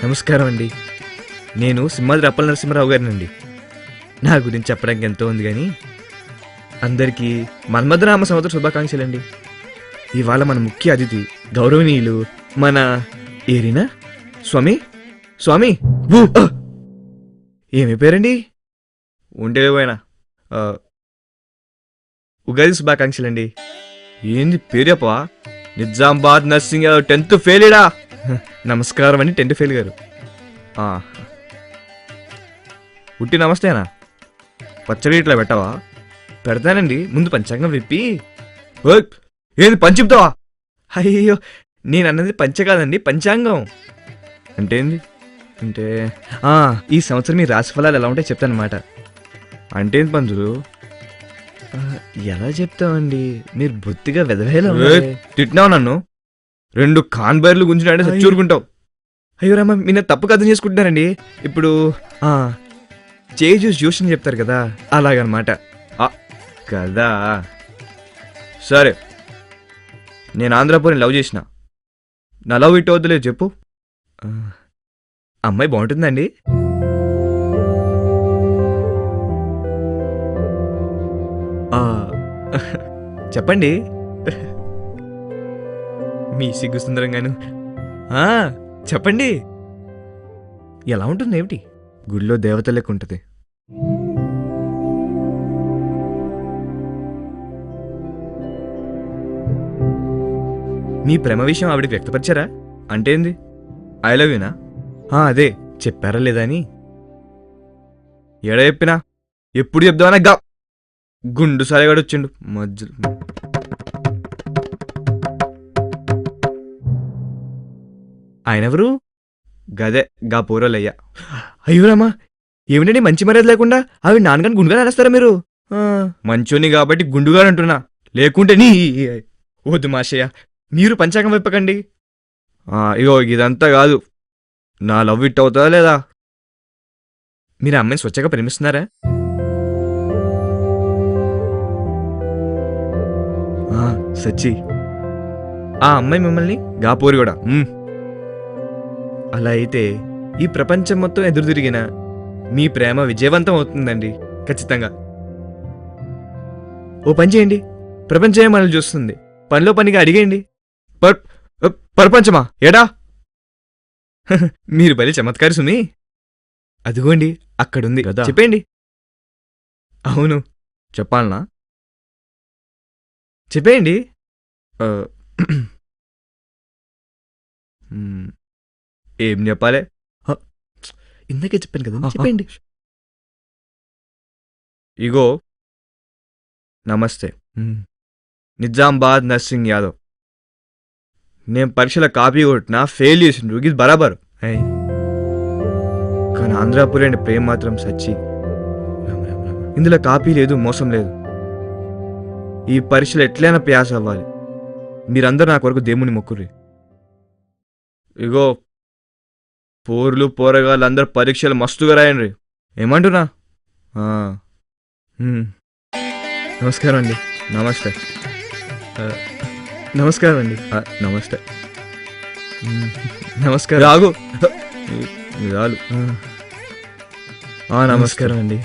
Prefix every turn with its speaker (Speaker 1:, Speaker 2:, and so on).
Speaker 1: నమస్కారం అండి. నేను సింహాద్రి అప్పల నరసింహారావు గారినండి. నా గురించి చెప్పడానికి ఎంతో ఉంది కానీ అందరికీ మన్మథనామ సంవత్సర శుభాకాంక్షలండి. ఇవాళ మన ముఖ్య అతిథి గౌరవనీయులు మన ఏరినా స్వామి. స్వామి ఏమి పేరండి? ఉండేపోయినా ఉగాది శుభాకాంక్షలండి. ఏంది పేరు చెప్పవా? Nizamabad nursing 10th ఫెయిల్డా. నమస్కారం అండి 10th ఫెయిల్ గారు. ఉట్టి నమస్తేనా? పచ్చడి ఇట్లా పెట్టవా? పెడతానండి, ముందు పంచాంగం విప్పి. ఏంది పంచిపుతావా? అయ్యో, నేను అన్నది పంచ కాదండి, పంచాంగం. అంటే ఏంది? అంటే ఈ సంవత్సరం మీ రాశి ఫలాలు ఎలా ఉంటాయి చెప్తానమాట. అంటే ఏంది పంతులు? ఎలా చెప్తామండి, మీరు బొత్తిగా వెదవేలా తిట్టినావు నన్ను. 2 కాన్బైర్లు గుంజినాడే చచ్చూరుకుంటావు. అయ్యో రామ, మీరు తప్పు అర్థం చేసుకుంటున్నారండి. ఇప్పుడు చేయి చూసి చూసి చెప్తారు కదా, అలాగనమాట కదా. సరే, నేను ఆంధ్రాపూర్ని లవ్ చేసిన. నా లవ్ ఇట్ వద్దులేదు చెప్పు. అమ్మాయి బాగుంటుందండి? చెప్పండి. మీ సిగ్గు సుందరంగాను. చెప్పండి, ఎలా ఉంటుంది? ఏమిటి? గుడిలో దేవత లెక్క ఉంటుంది. మీ ప్రేమ విషయం ఆవిడికి వ్యక్తపరిచారా? అంటే ఏంది? ఐ లవ్ యూనా? అదే చెప్పారా లేదా అని. ఎడ చెప్పినా ఎప్పుడు చెప్దామన్నా గా గుండు సారిగాడు వచ్చిండు మధ్యలో. ఆయనెవరు? గదే గా పోరోలయ్యా. అయ్యో రామా, ఏమిటండి మంచి మర్యాద లేకుండా ఆవిడ నాన్నగాని గుండుగా అనేస్తారా మీరు? మంచోని కాబట్టి గుండుగా అంటున్నా, లేకుంటే నీ వద్దు మాషయ్య, మీరు పంచాంగం విప్పకండి. ఇగో ఇదంతా కాదు, నా లవ్ ఇట్ అవుతుందా లేదా? మీరు అమ్మాయిని స్వచ్ఛగా ప్రేమిస్తున్నారా? సచ్చి ఆ అమ్మాయి మిమ్మల్ని గాపూరి కూడా. అలా అయితే ఈ ప్రపంచం మొత్తం ఎదురు తిరిగిన మీ ప్రేమ విజయవంతం అవుతుందండి ఖచ్చితంగా. ఓ పని చేయండి, ప్రపంచమే మనల్ని చూస్తుంది, పనిలో పనిగా అడిగేయండి. ప్రపంచమా ఏడా? మీరు బలి చమత్కారి సుమి. అదిగోండి అక్కడుంది కదా, చెప్పేయండి. అవును, చెప్పాలనా? చెప్పేయండి. ఏం చెప్పాలి? ఇందాకే చెప్పాను కదా, చెప్పండి. ఇగో నమస్తే, నిజామాబాద్ నర్సింగ్ యాదవ్. నేను పరీక్షల కాపీ కొట్టినా ఫెయిల్ చేసిండ్రు, ఇది బరాబర్. కానీ ఆంధ్రాపూరి అంటే ప్రేమ మాత్రం సచ్చి. ఇందులో కాపీ లేదు, మోసం లేదు. ఈ పరీక్షలు ఎట్లయినా ప్యాస్ అవ్వాలి. మీరందరూ నా కొరకు దేవుని మొక్కుర్రి. ఇగో పోర్లు పోరగాళ్ళు అందరు పరీక్షలు మస్తుగా రాయండి. ఏమంటున్నా? నమస్కారం అండి. నమస్తే. నమస్కారం అండి. నమస్తే. నమస్కారం. రాగు చాలు. నమస్కారం అండి.